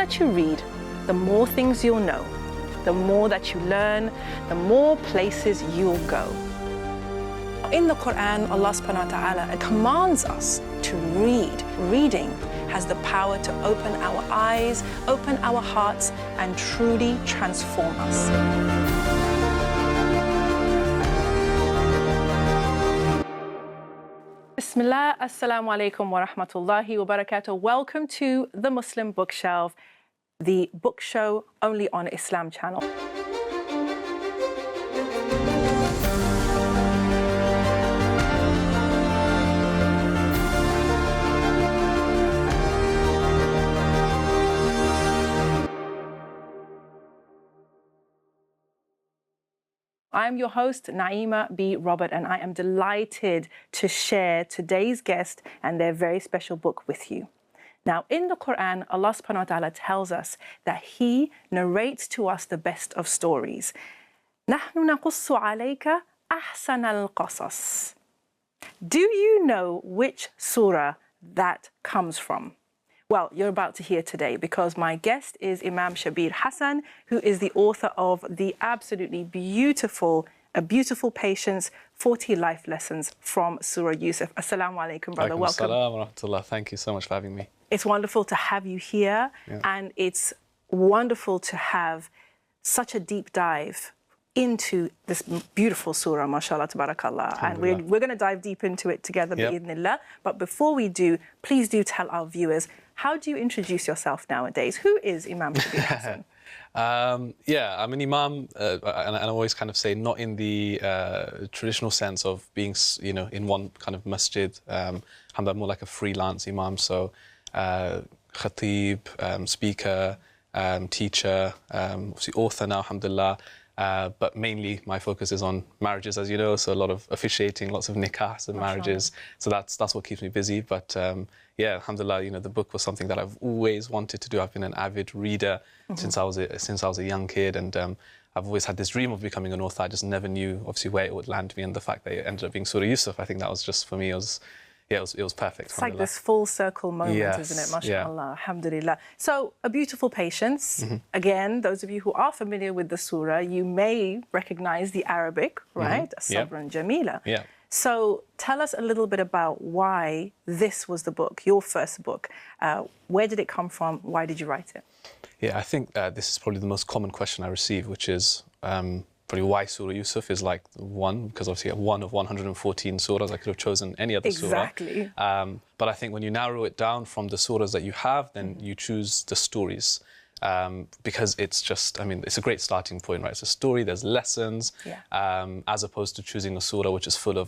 that you read, the more things you'll know. The more that you learn, the more places you'll go. In the Quran, Allah subhanahu wa ta'ala commands us to read. Reading has the power to open our eyes, open our hearts, and truly transform us. Bismillah, assalamu alaikum wa rahmatullahi wa barakatuh. Welcome to the Muslim Bookshelf, the book show only on Islam channel. I'm your host, Naima B. Robert, and I am delighted to share today's guest and their very special book with you. Now, in the Quran, Allah subhanahu wa ta'ala tells us that He narrates to us the best of stories. نَحْنُ نَقُصُّ عَلَيْكَ أَحْسَنَ الْقَصَصِ. Do you know which surah that comes from? Well, you're about to hear today because my guest is Imam Shabbir Hassan, who is the author of the absolutely beautiful, A Beautiful Patience, 40 Life Lessons from Surah Yusuf. Assalamu alaikum, brother. Welcome. Assalamu wa rahmatullah. Thank you so much for having me. It's wonderful to have you here, and it's wonderful to have such a deep dive into this beautiful surah, mashallah, tabarakallah. And we're going to dive deep into it together, bi'idhnillah. But before we do, please do tell our viewers, how do you introduce yourself nowadays? Who is Imam Shabbir Hassan? I'm an Imam, and I always kind of say not in the traditional sense of being, in one kind of masjid. I'm more like a freelance Imam, so khatib, speaker, teacher, obviously author now, alhamdulillah. But mainly my focus is on marriages, as you know, so a lot of officiating, lots of nikahs and marriages. So that's what keeps me busy. But alhamdulillah, the book was something that I've always wanted to do. I've been an avid reader since I was a young kid, and I've always had this dream of becoming an author. I just never knew, obviously, where it would land me, and the fact that it ended up being Surah Yusuf, I think that was just, for me, it was perfect. It's like this full circle moment, isn't it? MashaAllah, alhamdulillah. So, A Beautiful Patience. Again, those of you who are familiar with the surah, you may recognize the Arabic, right? Sabran Jamila. Yeah. So tell us a little bit about why this was the book, your first book. Where did it come from? Why did you write it? Yeah, I think this is probably the most common question I receive, which is probably why Surah Yusuf is like one, because obviously one of 114 surahs. I could have chosen any other surah. Exactly. But I think when you narrow it down from the surahs that you have, then you choose the stories. Because it's just, it's a great starting point, right? It's a story, there's lessons, as opposed to choosing a surah which is full of,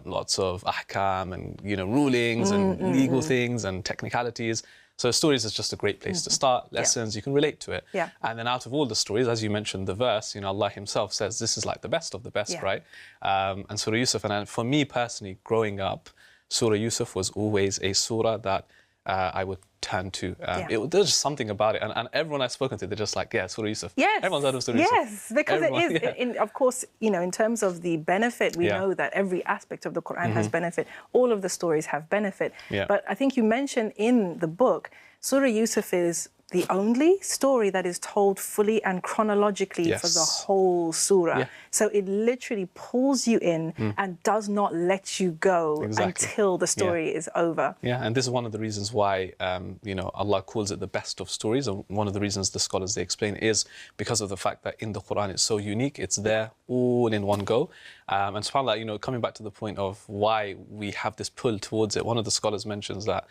lots of ahkam and, rulings and legal things and technicalities. So stories is just a great place to start. Lessons, you can relate to it. Yeah. And then out of all the stories, as you mentioned, the verse, Allah Himself says this is like the best of the best, right? And Surah Yusuf, and for me personally, growing up, Surah Yusuf was always a surah that I would turn to. There's just something about it. And everyone I've spoken to, they're just like, Surah Yusuf. Yes. Everyone's heard of Surah Yusuf. Yes, because it is, of course, in terms of the benefit, we know that every aspect of the Quran has benefit. All of the stories have benefit. But I think you mentioned in the book, Surah Yusuf is the only story that is told fully and chronologically for the whole surah. So it literally pulls you in and does not let you go until the story is over. Yeah, and this is one of the reasons why, Allah calls it the best of stories. And one of the reasons the scholars, they explain, is because of the fact that in the Quran it's so unique. It's there all in one go. And subhanAllah, coming back to the point of why we have this pull towards it, one of the scholars mentions that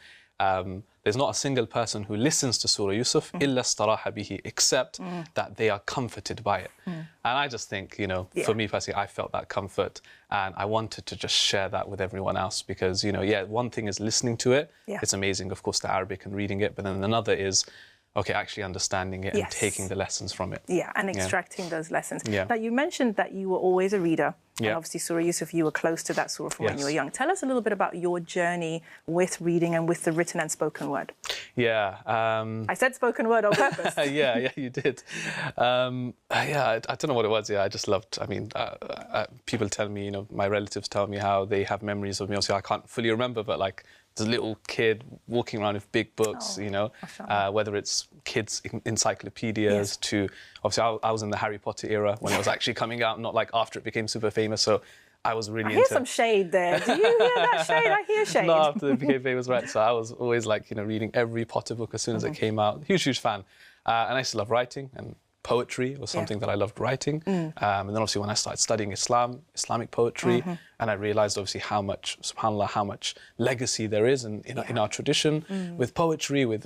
there's not a single person who listens to Surah Yusuf illa staraha bihi, except that they are comforted by it. And I just think, for me personally, I felt that comfort, and I wanted to just share that with everyone else because, one thing is listening to it. It's amazing, of course, the Arabic and reading it, but then another is actually understanding it and taking the lessons from it. Yeah, and extracting those lessons. Now, you mentioned that you were always a reader. And obviously, Surah Yusuf, you were close to that surah from when you were young. Tell us a little bit about your journey with reading and with the written and spoken word. I said spoken word on purpose. Yeah, you did. I don't know what it was. I just loved, people tell me, my relatives tell me how they have memories of me. Obviously, I can't fully remember, but like the little kid walking around with big books, you know, mashallah. whether it's kids' encyclopedias to, obviously I was in the Harry Potter era when it was actually coming out, not like after it became super famous. So I was really I hear some shade there. Do you hear that shade? I hear shade. No, after it became famous, right? So I was always like, you know, reading every Potter book as soon as it came out. Huge fan. And I used to love writing, and poetry was something that I loved writing. And then obviously when I started studying Islamic poetry, and I realized obviously how much, subhanAllah, how much legacy there is in our tradition with poetry, with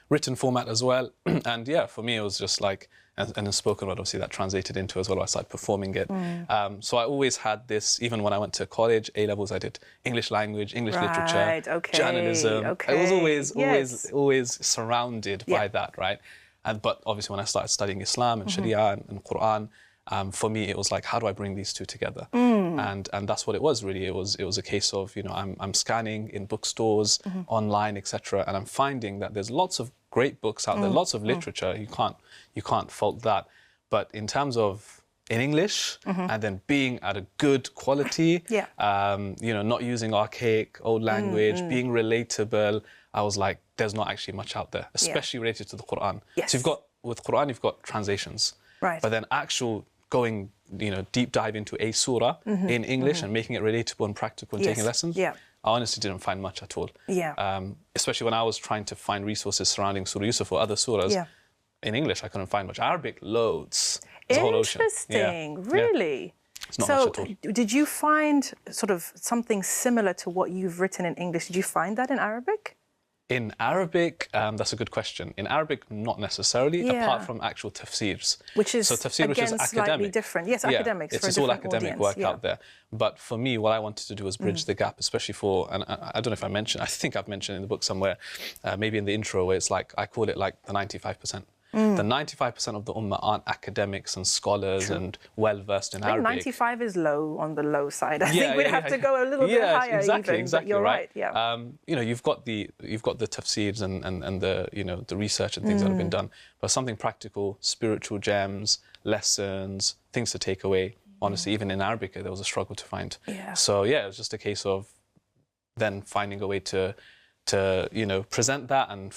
written format as well. And yeah, for me, it was just like, and in spoken word, obviously that translated into as well. I started performing it. So I always had this, even when I went to college, A-levels, I did English language, English literature, journalism. I was always surrounded by that, right? But obviously when I started studying Islam and Sharia and Quran, for me it was like, how do I bring these two together? And that's what it was really. It was a case of, you know, I'm scanning in bookstores, online, etc., and I'm finding that there's lots of great books out there, lots of literature. You can't fault that. But in terms of in English and then being at a good quality, you know, not using archaic old language, being relatable, I was like, there's not actually much out there, especially related to the Quran. So with Quran, you've got translations, but then actual going, you know, deep dive into a surah in English and making it relatable and practical and taking lessons. I honestly didn't find much at all. Especially when I was trying to find resources surrounding Surah Yusuf or other surahs. In English, I couldn't find much. Arabic, loads. There's a whole ocean. Interesting, really? It's not much at all. Did you find sort of something similar to what you've written in English? Did you find that in Arabic? In Arabic, that's a good question. In Arabic, not necessarily, apart from actual tafsirs. Which is, so tafsir, which is slightly academic. different. Yes, academics. It's all academic work out there. But for me, what I wanted to do was bridge the gap, especially for, and I don't know if I mentioned, I think I've mentioned in the book somewhere, maybe in the intro, where it's like, I call it like the 95%. The 95% of the ummah aren't academics and scholars and well-versed in Arabic. 95 is low, on the low side. I think we'd have to go a little bit higher exactly, but you're right. You know, you've got the tafsirs and the, you know, the research and things that have been done, but something practical, spiritual gems, lessons, things to take away. Honestly, even in Arabic, there was a struggle to find. So yeah, it was just a case of then finding a way to you know, present that. And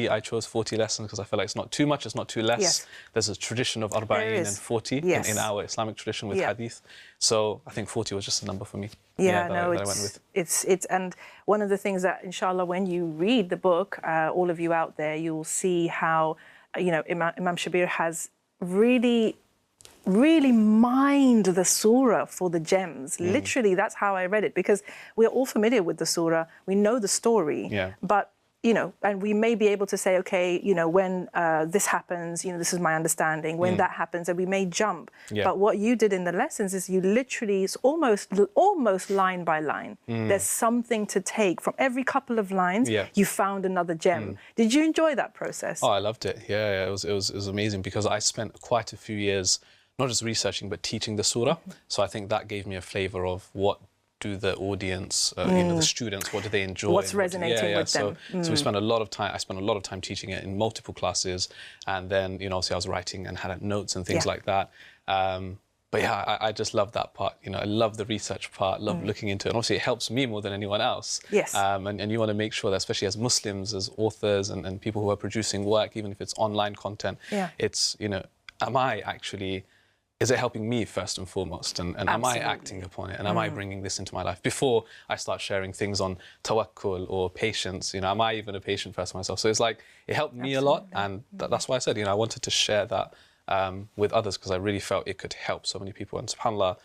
I chose 40 lessons because I feel like it's not too much, it's not too less. There's a tradition of arba'in and 40 in our Islamic tradition with Hadith. So I think 40 was just a number for me. That I went with. It's and one of the things that, inshallah, when you read the book, all of you out there, you will see how, you know, Imam Shabbir has really mined the surah for the gems. Literally, that's how I read it, because we're all familiar with the surah, we know the story, but, you know, and we may be able to say, okay, you know, when this happens, you know, this is my understanding, when that happens, and we may jump. But what you did in the lessons is you literally, it's almost line by line. There's something to take from every couple of lines. You found another gem. Did you enjoy that process? Oh, I loved it. It was amazing, because I spent quite a few years not just researching, but teaching the surah. So I think that gave me a flavour of what do the audience, you know, the students, what do they enjoy? What's resonating with them? So we spent a lot of time, I spent a lot of time teaching it in multiple classes. And then, you know, obviously I was writing and had notes and things like that. But yeah, I just love that part. You know, I love the research part, love looking into it. And obviously it helps me more than anyone else. And you want to make sure that, especially as Muslims, as authors and people who are producing work, even if it's online content, it's, you know, is it helping me first and foremost? And am I acting upon it? And am I bringing this into my life? Before I start sharing things on tawakkul or patience, you know, am I even a patient person myself? So it's like, it helped me a lot. And that's why I said, you know, I wanted to share that with others, because I really felt it could help so many people. And subhanAllah,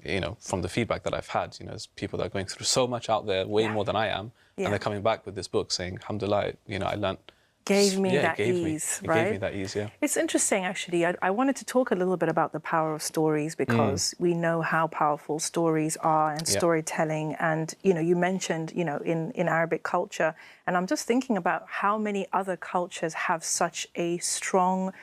you know, from the feedback that I've had, you know, there's people that are going through so much out there, way more than I am. And they're coming back with this book saying, alhamdulillah, you know, I learnt. Gave me that ease, right? It gave me that ease, It's interesting, actually. I wanted to talk a little bit about the power of stories, because we know how powerful stories are and storytelling. And, you know, you mentioned, you know, in Arabic culture, and I'm just thinking about how many other cultures have such a strong,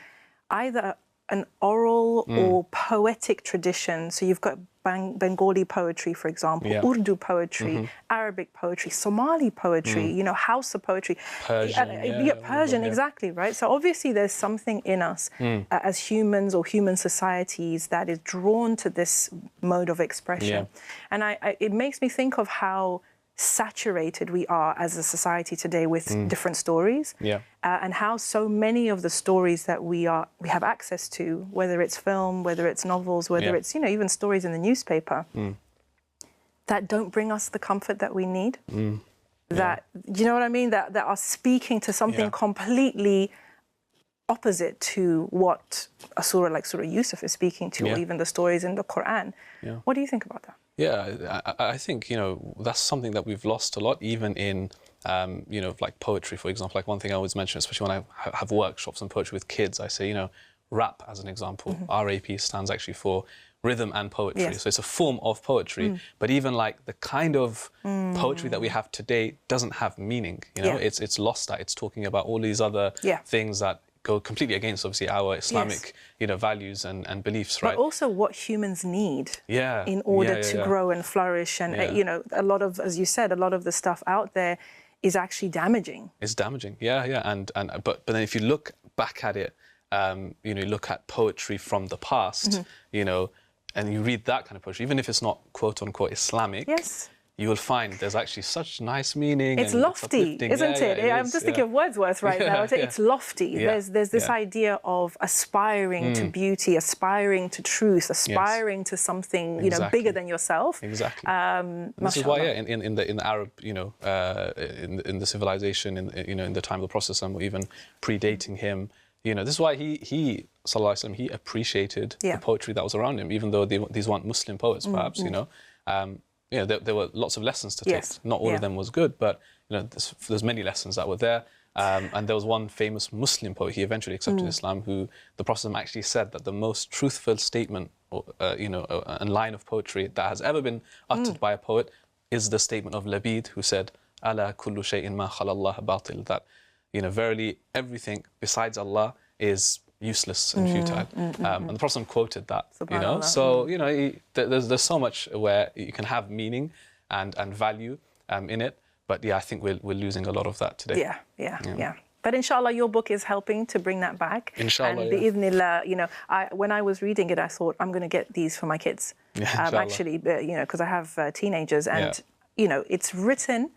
either an oral or poetic tradition. So you've got Bengali poetry, for example, Urdu poetry, Arabic poetry, Somali poetry, you know, Hausa poetry. Persian, exactly, right? So obviously there's something in us as humans or human societies that is drawn to this mode of expression. And it makes me think of how saturated we are as a society today with different stories, Yeah. and how so many of the stories that we have access to, whether it's film, whether it's novels, whether Yeah. it's even stories in the newspaper, that don't bring us the comfort that we need. That, do you know what I mean? That are speaking to something completely opposite to what a surah like Surah Yusuf is speaking to, or even the stories in the Quran. What do you think about that? Yeah, I think, that's something that we've lost a lot, even in, like poetry, for example. Like one thing I always mention, especially when I have workshops on poetry with kids, I say, rap as an example. RAP stands actually for rhythm and poetry. Yes. So it's a form of poetry, but even like the kind of poetry that we have today doesn't have meaning, it's lost that. It's talking about all these other things that go completely against, obviously, our Islamic, values and beliefs, right? But also what humans need in order to yeah. grow and flourish. And, a lot of, as you said, a lot of the stuff out there is actually damaging. It's damaging, yeah. But then if you look back at it, you look at poetry from the past, and you read that kind of poetry, even if it's not quote unquote Islamic, you will find there's actually such nice meaning. It's lofty, isn't it? I'm just thinking of Wordsworth right now. It's lofty. There's this idea of aspiring to beauty, aspiring to truth, aspiring to something bigger than yourself. Exactly. This is why, in the Arab, in the civilization, in the time of the Prophet, or even predating him, this is why he Sallallahu Alaihi Wasallam, he appreciated the poetry that was around him, even though these weren't Muslim poets, perhaps, there were lots of lessons to take. Not all of them was good, but there's many lessons that were there. And there was one famous Muslim poet, he eventually accepted Islam, who the Prophet actually said that the most truthful statement, and line of poetry that has ever been uttered by a poet is the statement of Labid, who said, "Ala kullu shay'in ma khala Allah batil," that verily everything besides Allah is useless and futile. And the Prophet quoted that, so there's so much where you can have meaning and value in it, but I think we're losing a lot of that today. Yeah. But inshallah, your book is helping to bring that back. Inshallah, and bi'idhnillah, when I was reading it, I thought I'm going to get these for my kids. Actually, because I have teenagers, and it's written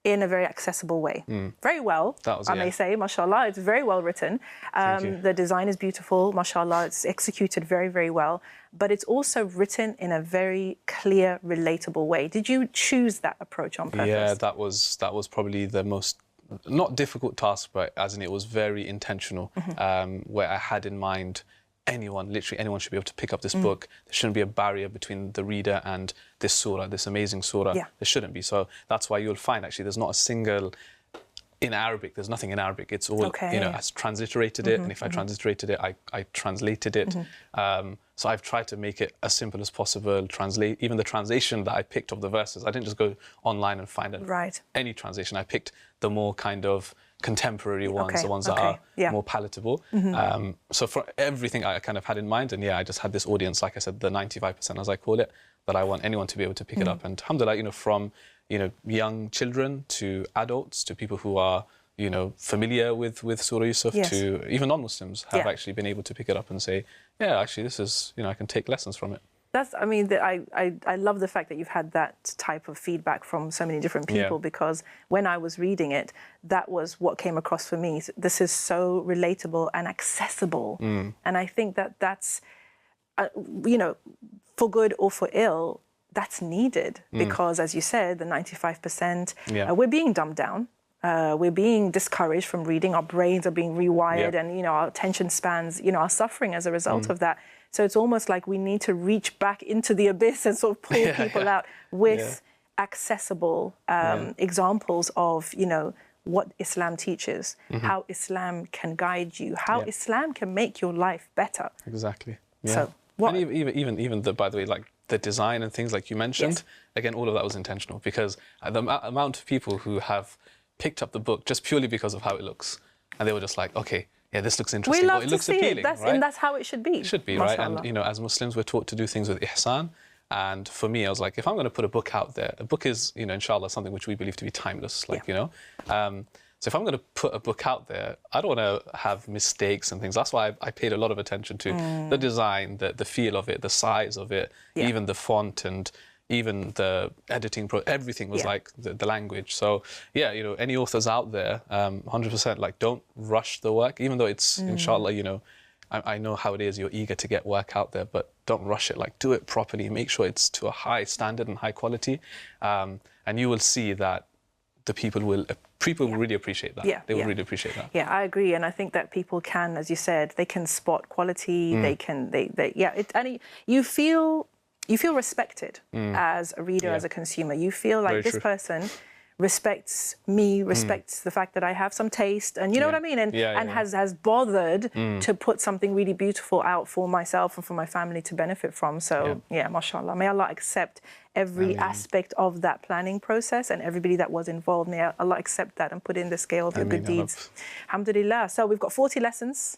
in a very accessible way. Very well, I may say, mashallah, it's very well written. The design is beautiful, mashallah, it's executed very, very well, but it's also written in a very clear, relatable way. Did you choose that approach on purpose? Yeah, that was probably the most, not difficult task, but as in it was very intentional, where I had in mind literally anyone should be able to pick up this book. There shouldn't be a barrier between the reader and this surah, this amazing surah. There shouldn't be. So that's why you'll find actually there's not a single, in Arabic, there's nothing in Arabic. It's all, I transliterated it, and if I transliterated it, I translated it. So I've tried to make it as simple as possible, even the translation that I picked of the verses. I didn't just go online and find any translation. I picked the more kind of contemporary ones, the ones that are more palatable. So for everything I kind of had in mind, and I just had this audience, like I said, the 95%, as I call it, that I want anyone to be able to pick it up. And alhamdulillah, from young children to adults to people who are familiar with Surah Yusuf, to even non-Muslims have actually been able to pick it up and say, actually this is, I can take lessons from it. I love the fact that you've had that type of feedback from so many different people, because when I was reading it, that was what came across for me. This is so relatable and accessible. And I think that's, for good or for ill, that's needed, because as you said, the 95%, we're being dumbed down. We're being discouraged from reading. Our brains are being rewired, and our attention spans, are suffering as a result of that. So it's almost like we need to reach back into the abyss and sort of pull people out with accessible examples of, what Islam teaches, how Islam can guide you, how Islam can make your life better. Exactly. So and even by the way, like the design and things like you mentioned, again, all of that was intentional, because the amount of people who have picked up the book just purely because of how it looks, and they were just like, okay, this looks interesting. We love it looks to see appealing, it. right? And that's how it should be. It should be, right? And as Muslims, we're taught to do things with ihsan. And for me, I was like, if I'm going to put a book out there, a book is, inshallah, something which we believe to be timeless. So if I'm going to put a book out there, I don't want to have mistakes and things. That's why I paid a lot of attention to the design, the feel of it, the size of it, even the font, and even the editing, everything was like the language. So yeah, you know, any authors out there, 100%, like don't rush the work, even though it's, inshallah, you know, I know how it is, you're eager to get work out there, but don't rush it, like do it properly, make sure it's to a high standard and high quality. And you will see that the people will really appreciate that. They will really appreciate that. Yeah, I agree. And I think that people can, as you said, they can spot quality, you feel respected as a reader, as a consumer. You feel like this person respects me, respects the fact that I have some taste, and you know what I mean, and has bothered to put something really beautiful out for myself and for my family to benefit from. So yeah, mashallah, may Allah accept every aspect of that planning process and everybody that was involved. May Allah accept that and put in the scale of your good deeds. Alhamdulillah. So we've got 40 lessons.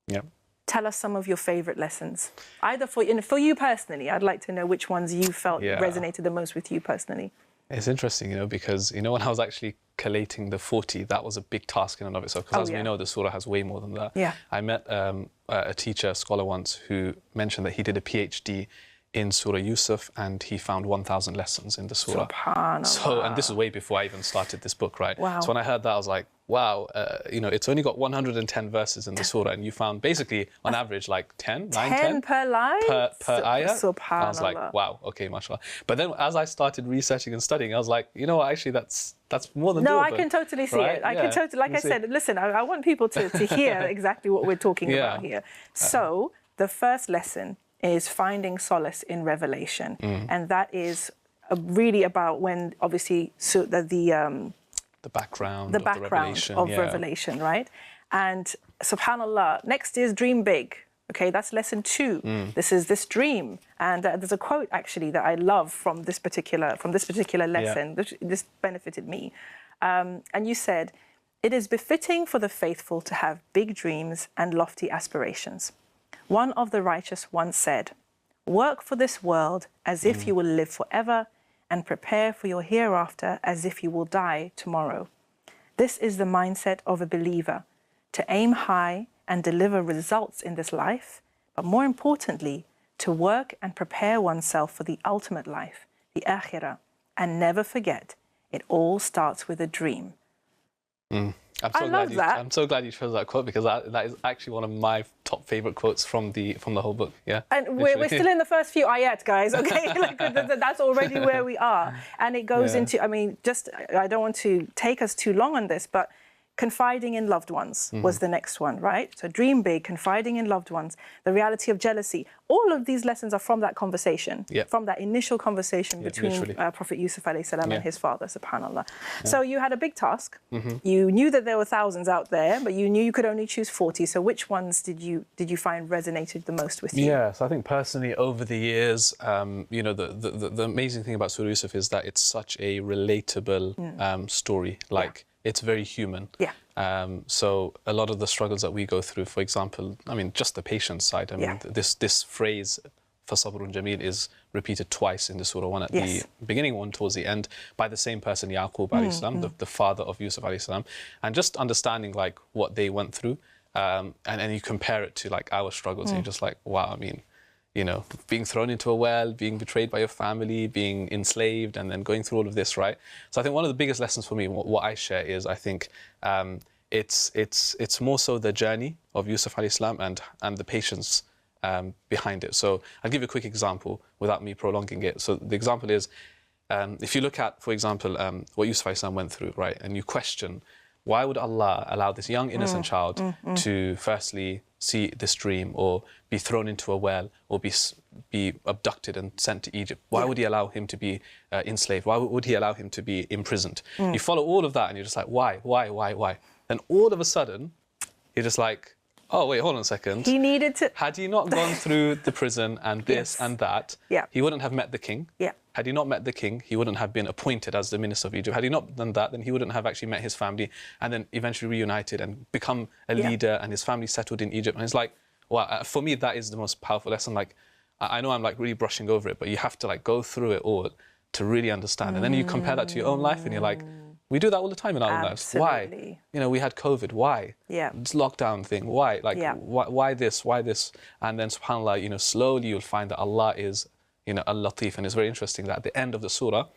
Yeah. Tell us some of your favorite lessons. Either for you personally, I'd like to know which ones you felt resonated the most with you personally. It's interesting, you know, because, you know, when I was actually collating the 40, that was a big task in and of itself. Because as we know, the surah has way more than that. Yeah. I met a teacher, a scholar once, who mentioned that he did a PhD in Surah Yusuf and he found 1,000 lessons in the surah. Subhanallah. So, and this is way before I even started this book, right? Wow. So when I heard that, I was like, wow, you know, it's only got 110 verses in the surah, and you found basically, on average, like 10 per line? Per ayah. Subhanallah. I was like, wow, okay, mashallah. But then as I started researching and studying, I was like, you know what, actually, that's more than doable. No, I can totally see it. I can totally, like I said, listen, I want people to hear exactly what we're talking about here. So the first lesson is finding solace in revelation. And that is really about when, obviously, the background of revelation, right? And subhanallah, next is dream big. Okay, that's lesson 2. This is this dream. And there's a quote actually that I love from this particular lesson. This benefited me. And you said, "It is befitting for the faithful to have big dreams and lofty aspirations. One of the righteous once said, 'Work for this world as if you will live forever, and prepare for your hereafter as if you will die tomorrow.' This is the mindset of a believer, to aim high and deliver results in this life, but more importantly, to work and prepare oneself for the ultimate life, the akhirah, and never forget, it all starts with a dream." I'm so glad you chose that quote, because that is actually one of my top favorite quotes from the whole book. Yeah, and we're still in the first few ayat, guys. Okay, like, that's already where we are, and it goes into. I mean, I don't want to take us too long on this, but confiding in loved ones was the next one, right? So dream big, confiding in loved ones, the reality of jealousy. All of these lessons are from that conversation, from that initial conversation between Prophet Yusuf alayhi salam and his father, subhanallah. So you had a big task. You knew that there were thousands out there, but you knew you could only choose 40. So which ones did you find resonated the most with you? Yeah, so I think personally over the years, you know, the amazing thing about Surah Yusuf is that it's such a relatable story. Like, it's very human. Yeah. So a lot of the struggles that we go through, for example, I mean, just the patience side. I mean, this phrase, فَصَبْرٌ جَمِيلٌ, is repeated twice in the surah, one at the beginning, one towards the end, by the same person, Yaqub alayhi salam, the father of Yusuf alayhi salam. And just understanding like what they went through, and you compare it to like our struggles, and you're just like, wow, I mean, you know, being thrown into a well, being betrayed by your family, being enslaved, and then going through all of this, right? So I think one of the biggest lessons for me, what I share is, I think it's more so the journey of Yusuf alayhi salam and the patience behind it. So I'll give you a quick example without me prolonging it. So the example is, if you look at, for example, what Yusuf alayhi salam went through, right? And you question, why would Allah allow this young innocent child to firstly see this dream, or be thrown into a well, or be abducted and sent to Egypt? Why would he allow him to be enslaved? Why would he allow him to be imprisoned? You follow all of that and you're just like, why? Then all of a sudden, you're just like, oh, wait, hold on a second. He needed to... Had he not gone through the prison and this and that, he wouldn't have met the king. Yeah. Had he not met the king, he wouldn't have been appointed as the minister of Egypt. Had he not done that, then he wouldn't have actually met his family and then eventually reunited and become a leader, and his family settled in Egypt. And it's like, wow, for me, that is the most powerful lesson. Like, I know I'm like really brushing over it, but you have to like go through it all to really understand. And then you compare that to your own life and you're like, we do that all the time in our own lives. Why? You know, we had COVID. Why? Yeah. This lockdown thing. Why? Like, why this? Why this? And then, subhanAllah, you know, slowly you'll find that Allah is, Al-Latif. And it's very interesting that at the end of the surah,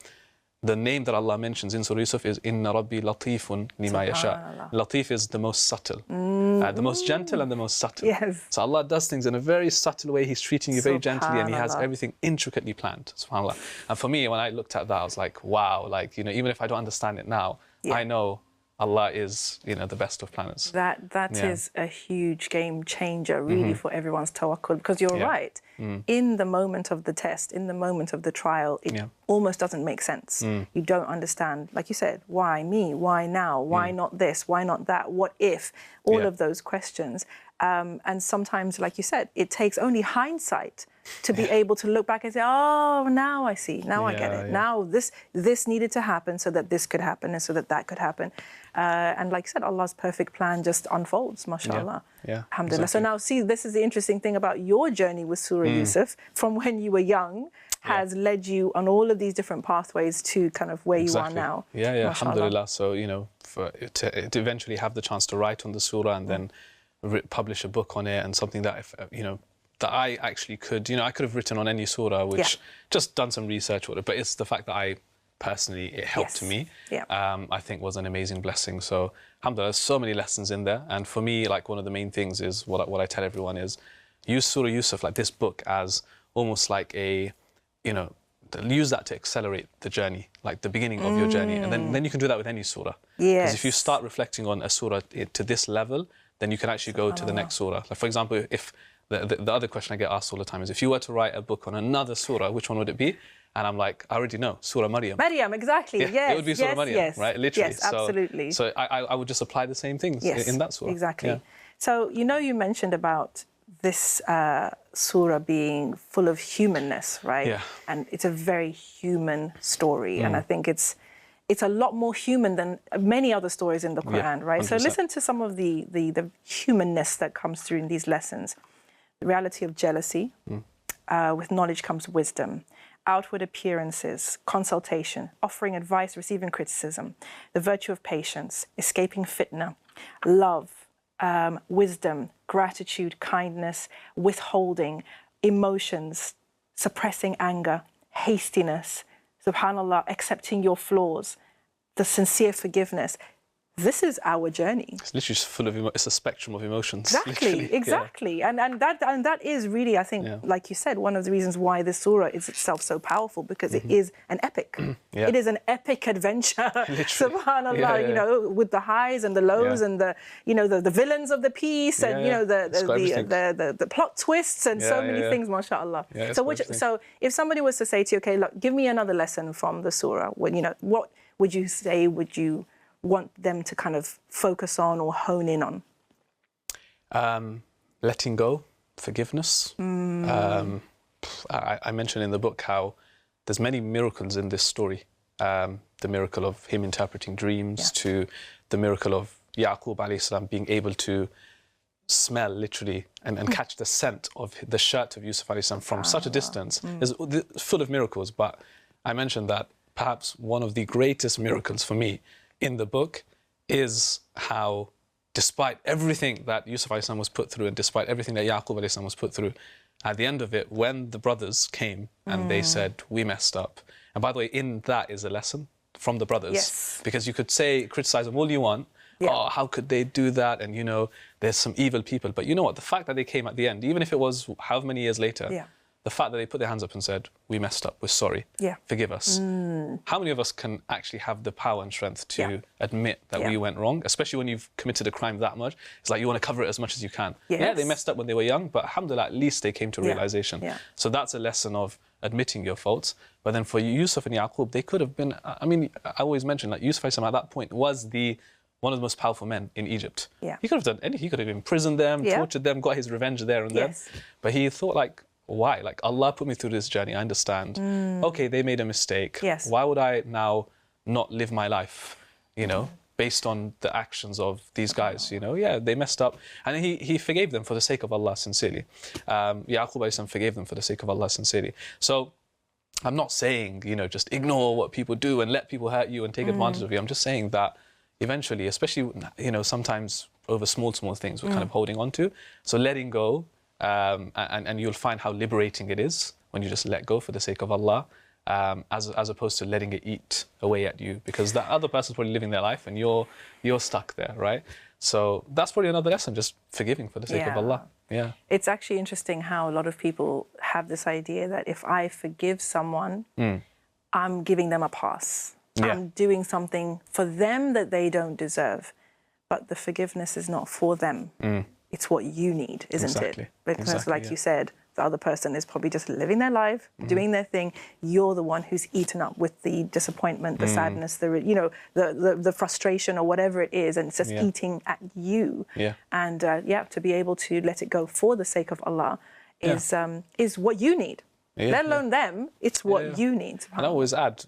the name that Allah mentions in Surah Yusuf is Inna Rabbi Latifun Lima Yasha. Latif is the most subtle, the most gentle and the most subtle. Yes. So Allah does things in a very subtle way. He's treating you very gently, and He has everything intricately planned. SubhanAllah. And for me, when I looked at that, I was like, wow, like, even if I don't understand it now, I know Allah is, the best of planners. That is a huge game changer, really, for everyone's tawakkul. Because you're right, in the moment of the test, in the moment of the trial, it almost doesn't make sense. You don't understand, like you said, why me? Why now? Why not this? Why not that? What if? All of those questions. And sometimes, like you said, it takes only hindsight to be able to look back and say, oh, now I see, now I get it. Now this needed to happen so that this could happen and so that that could happen. And like you said, Allah's perfect plan just unfolds, mashallah. Alhamdulillah. Exactly. So now, see, this is the interesting thing about your journey with Surah Yusuf, from when you were young, has led you on all of these different pathways to kind of where you are now. Alhamdulillah. So, to eventually have the chance to write on the surah and then publish a book on it, and something that, that I actually could, I could have written on any surah, which just done some research on it, but it's the fact that it helped me, I think was an amazing blessing. So, alhamdulillah, there's so many lessons in there. And for me, like, one of the main things is what I tell everyone is, use Surah Yusuf, like this book, as almost like a, use that to accelerate the journey, like the beginning of your journey. And then you can do that with any surah. Because if you start reflecting on a surah to this level, then you can actually go to the next surah. Like, for example, if the other question I get asked all the time is, if you were to write a book on another surah, which one would it be? And I'm like, I already know, Surah Maryam. Maryam, exactly, It would be Surah Maryam, right? Literally. Yes, absolutely. So I would just apply the same things in that surah. Exactly. So, you mentioned about this surah being full of humanness, right? And it's a very human story. And I think it's a lot more human than many other stories in the Quran, right? 100%. So listen to some of the humanness that comes through in these lessons. The reality of jealousy. With knowledge comes wisdom. Outward appearances, consultation, offering advice, receiving criticism, the virtue of patience, escaping fitna, love, wisdom, gratitude, kindness, withholding, emotions, suppressing anger, hastiness, subhanallah, accepting your flaws, the sincere forgiveness. This is our journey. It's literally just full of it's a spectrum of emotions. Exactly. And that is really, I think, like you said, one of the reasons why this surah is itself so powerful, because it is an epic. It is an epic adventure. Subhanallah, with the highs and the lows and the the villains of the piece and the plot twists and so many things, mashallah. So if somebody was to say to you, okay, look, give me another lesson from the surah, what would you say you want them to kind of focus on or hone in on? Letting go, forgiveness. I mentioned in the book how there's many miracles in this story. The miracle of him interpreting dreams, to the miracle of Yaqub alayhi salam being able to smell, literally, and catch the scent of the shirt of Yusuf alayhi salam from such a distance. It's full of miracles, but I mentioned that perhaps one of the greatest miracles for me in the book is how, despite everything that Yusuf alayhi salam was put through and despite everything that Yaqub alayhi salam was put through, at the end of it, when the brothers came and they said, we messed up. And by the way, in that is a lesson from the brothers. Because you could criticize them all you want. Oh, how could they do that? And, there's some evil people. But you know what? The fact that they came at the end, even if it was however many years later, the fact that they put their hands up and said, we messed up, we're sorry, forgive us. How many of us can actually have the power and strength to admit that we went wrong, especially when you've committed a crime that much? It's like you want to cover it as much as you can. Yeah, they messed up when they were young, but alhamdulillah, at least they came to realization. So that's a lesson of admitting your faults. But then for Yusuf and Yaqub, they could have been, I always mention, like, Yusuf at that point was one of the most powerful men in Egypt. He could have done anything. He could have imprisoned them, tortured them, got his revenge there and then. But he thought, like, why? Like, Allah put me through this journey, I understand. Okay, they made a mistake. Why would I now not live my life, based on the actions of these guys, they messed up. And he forgave them for the sake of Allah sincerely. Yaqub alayhi salam forgave them for the sake of Allah sincerely. So I'm not saying, just ignore what people do and let people hurt you and take advantage of you. I'm just saying that eventually, especially, sometimes over small things we're kind of holding on to. So letting go, and you'll find how liberating it is when you just let go for the sake of Allah, as opposed to letting it eat away at you, because that other person's probably living their life and you're stuck there, right? So that's probably another lesson, just forgiving for the sake of Allah. Yeah. It's actually interesting how a lot of people have this idea that if I forgive someone, I'm giving them a pass. I'm doing something for them that they don't deserve. But the forgiveness is not for them. It's what you need, isn't it? Because like you said, the other person is probably just living their life, doing their thing. You're the one who's eaten up with the disappointment, the sadness, the frustration or whatever it is, and it's just eating at you. And to be able to let it go for the sake of Allah is what you need. Let alone them, it's what you need. And I always add,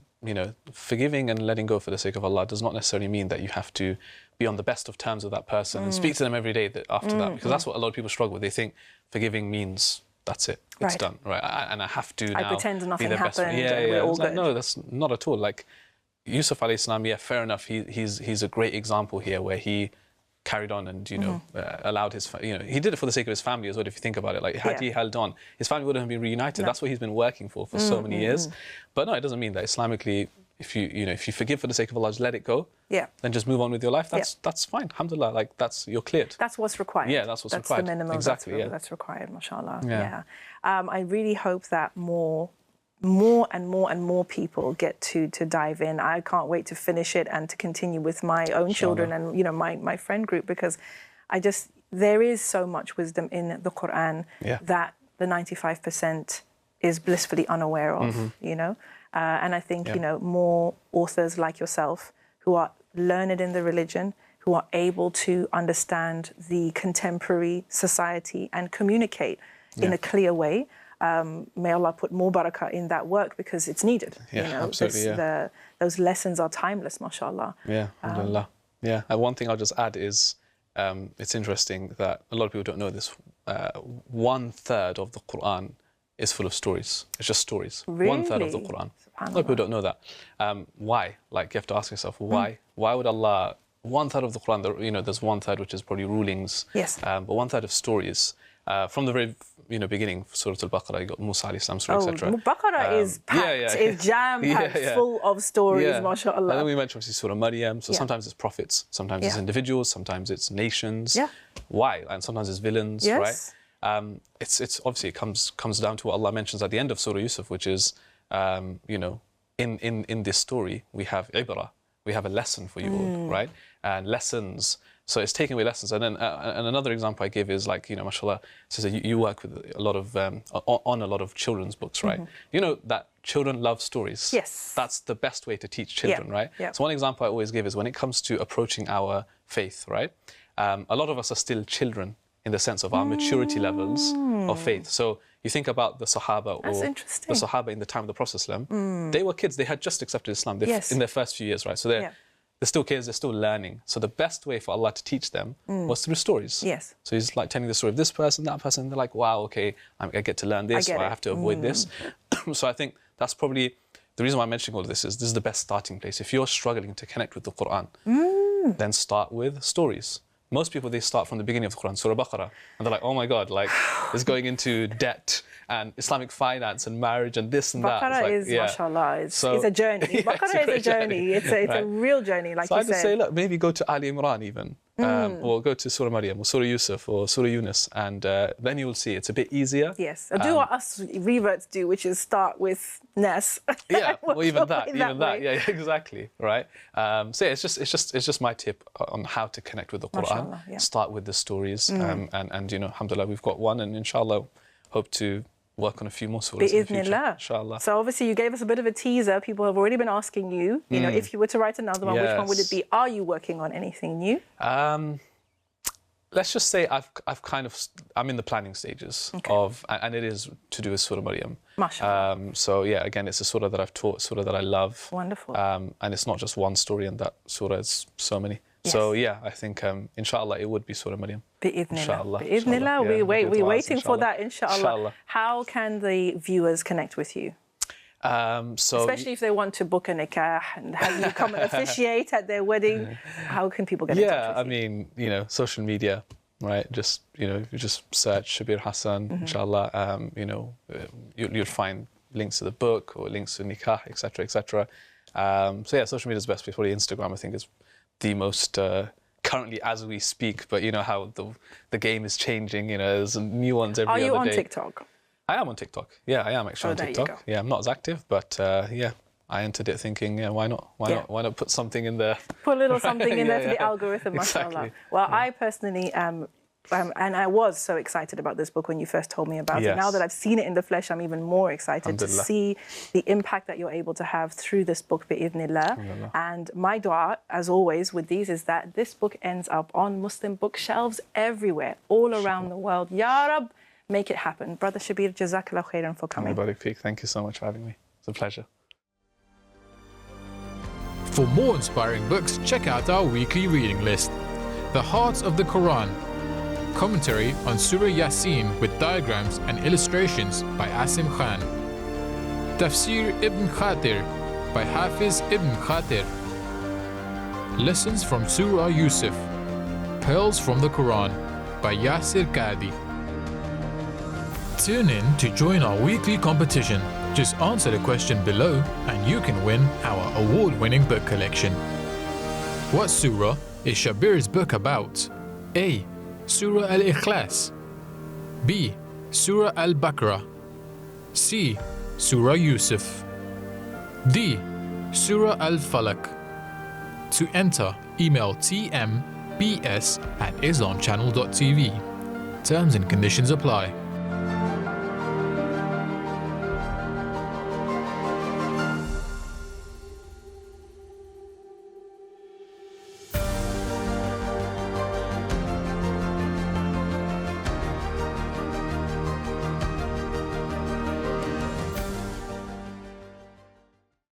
forgiving and letting go for the sake of Allah does not necessarily mean that you have to be on the best of terms with that person and speak to them every day after that, because that's what a lot of people struggle with. They think forgiving means that's it, it's done, right? And I have to now I pretend nothing be their best friend. happened. We're all good. No, that's not at all. Like Yusuf alayhi salam, fair enough. He's a great example here, where he carried on and allowed his he did it for the sake of his family as well. If you think about it, like had he held on, his family wouldn't have been reunited. That's what he's been working for so many years. But no, it doesn't mean that Islamically, if you forgive for the sake of Allah, just let it go. Then just move on with your life. That's fine. Alhamdulillah. Like you're cleared. That's what's required. Yeah, that's what's required. That's the minimum. Exactly. That's required. MashaAllah. I really hope that more and more people get to dive in. I can't wait to finish it and to continue with my own children and my friend group, because there is so much wisdom in the Quran that the 95% is blissfully unaware of. And I think more authors like yourself who are learned in the religion, who are able to understand the contemporary society and communicate in a clear way. May Allah put more barakah in that work, because it's needed. Absolutely. Those lessons are timeless, mashallah. Alhamdulillah. And one thing I'll just add is, it's interesting that a lot of people don't know this. 1/3 of the Quran is full of stories. It's just stories. Really? 1/3 of the Quran. A lot of people don't know that. Why? Like, you have to ask yourself, why? Why would Allah... 1/3 of the Quran, there's 1/3 which is probably rulings. But 1/3 of stories. From the very beginning, Surah Al-Baqarah, you got Musa alayhi salam story, etc. Baqarah is packed, is jam-packed, full of stories, mashallah. And then we mentioned obviously Surah Maryam. So sometimes it's prophets, sometimes it's individuals, sometimes it's nations. Why? And sometimes it's villains, right? It's obviously it comes down to what Allah mentions at the end of Surah Yusuf, which is in this story we have ibrah, we have a lesson for you all, right? And lessons. So it's taking away lessons. And then and another example I give is, like, mashallah, so you work with a lot of on a lot of children's books, right? You know that children love stories. Yes. That's the best way to teach children, right? So one example I always give is when it comes to approaching our faith, right? A lot of us are still children in the sense of our maturity levels of faith. So you think about the Sahaba or the Sahaba in the time of the Prophet ﷺ, they were kids. They had just accepted Islam in their first few years, right? So they're still kids, they're still learning. So the best way for Allah to teach them was through stories. So he's like telling the story of this person, that person. They're like, wow, okay, I get to learn this, or I have to avoid this. So I think that's probably the reason why I'm mentioning all of this is the best starting place. If you're struggling to connect with the Quran, then start with stories. Most people, they start from the beginning of the Quran, Surah Baqarah, and they're like, oh my God, like, it's going into debt and Islamic finance and marriage and this and that. Baqarah is, mashallah, it's a journey. Baqarah is a journey. It's a real journey, like you said. So I'd say, look, maybe go to Ali Imran even, or go to Surah Maryam or Surah Yusuf or Surah Yunus, and then you will see it's a bit easier. Yes, do what us reverts do, which is start with Nas. Well, even that, yeah, exactly, right? So yeah, it's just my tip on how to connect with the Quran. Start with the stories, and alhamdulillah, we've got one, and inshallah, hope to work on a few more surahs in the future, inshallah. So obviously you gave us a bit of a teaser. People have already been asking you, if you were to write another one, which one would it be? Are you working on anything new? Let's just say I'm in the planning stages of, and it is to do with Surah Maryam. MashaAllah. So yeah, again, it's a surah that I've taught, surah that I love. Wonderful. And it's not just one story in that surah, it's so many. So yeah, I think inshallah it would be Surah Maryam. Bi'idhnillah. We're waiting for that, inshallah. How can the viewers connect with you? Especially if they want to book a nikah and have you come and officiate at their wedding, how can people get in touch with you? I mean, social media, right? Just, if you just search Shabbir Hassan, inshallah, you'll find links to the book or links to nikah, etc., etc. So yeah, social media is the best place. Probably Instagram, I think, is the most currently as we speak. But you know how the game is changing. There's new ones every other day. Are you on TikTok? I am on TikTok. Yeah, I am actually on TikTok. You go. Yeah, I'm not as active, but yeah, I entered it thinking, why not? Why not put something in there? Put a little something in there for the yeah. algorithm, mashallah. Exactly. Well, I personally and I was so excited about this book when you first told me about it. Now that I've seen it in the flesh, I'm even more excited to see the impact that you're able to have through this book, bi'idhnillah. And my dua, as always with these, is that this book ends up on Muslim bookshelves everywhere, all around the world. Ya Rab, make it happen. Brother Shabbir, Jazakallah khairan for coming. Thank you so much for having me. It's a pleasure. For more inspiring books, check out our weekly reading list. The Heart of the Quran. Commentary on Surah Yasin with diagrams and illustrations by Asim Khan. Tafsir Ibn Khatir by Hafiz Ibn Khatir. Lessons from Surah Yusuf. Pearls from the Quran by Yasir Qadi. Tune in to join our weekly competition. Just answer the question below and you can win our award-winning book collection. What surah is Shabbir's book about? A. Surah Al-Ikhlas. B. Surah Al-Baqarah. C. Surah Yusuf. D. Surah Al-Falaq. To enter, email tmbs@islamchannel.tv. Terms and conditions apply.